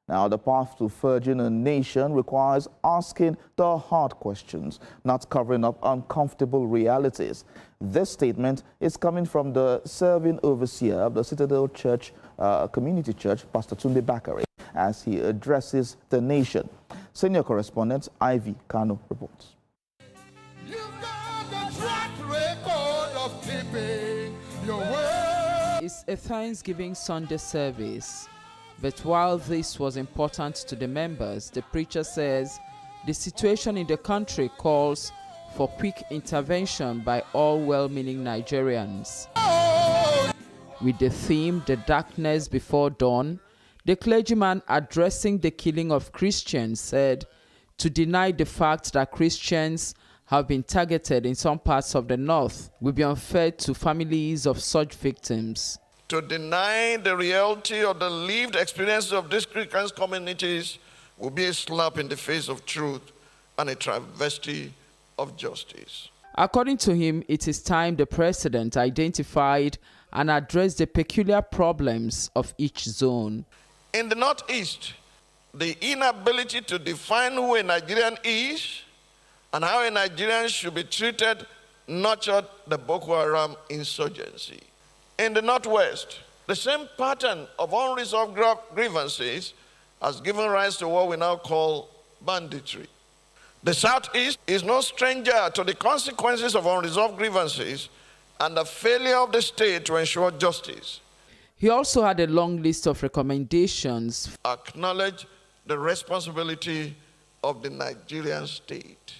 Now, the path to forging a nation requires asking the hard questions, not covering up uncomfortable realities. This statement is coming from the serving overseer of the Citadel Church, Community Church, Pastor Tunde Bakare, as he addresses the nation. Senior correspondent Ivy Kano reports. It's a Thanksgiving Sunday service. But while this was important to the members, the preacher says the situation in the country calls for quick intervention by all well-meaning Nigerians. With the theme, The Darkness Before Dawn, the clergyman addressing the killing of Christians said to deny the fact that Christians have been targeted in some parts of the north will be unfair to families of such victims. To deny the reality of the lived experiences of these Christian communities will be a slap in the face of truth and a travesty of justice. According to him, it is time the president identified and addressed the peculiar problems of each zone. In the Northeast, the inability to define who a Nigerian is and how a Nigerian should be treated nurtured the Boko Haram insurgency. In the Northwest, the same pattern of unresolved grievances has given rise to what we now call banditry. The Southeast is no stranger to the consequences of unresolved grievances and the failure of the state to ensure justice. He also had a long list of recommendations. Acknowledge the responsibility of the Nigerian state.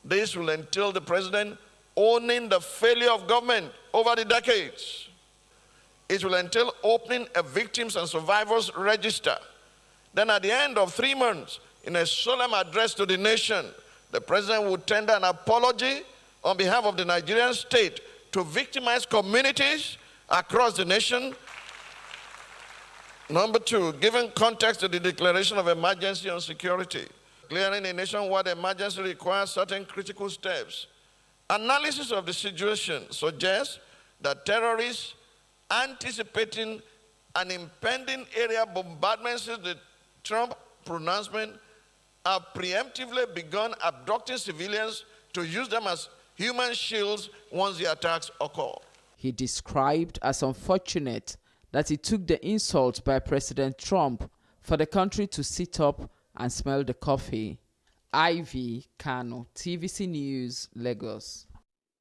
This will entail the president owning the failure of government over the decades. It will entail opening a victims and survivors register. Then at the end of 3 months, in a solemn address to the nation, the president would tender an apology on behalf of the Nigerian state to victimized communities across the nation. Number 2, giving context to the declaration of emergency on security. Declaring a nationwide emergency requires certain critical steps. Analysis of the situation suggests that terrorists anticipating an impending area bombardment since the Trump pronouncement have preemptively begun abducting civilians to use them as human shields once the attacks occur. He described as unfortunate that it took the insult by President Trump for the country to sit up and smell the coffee. Ivy Kano, TVC News, Lagos.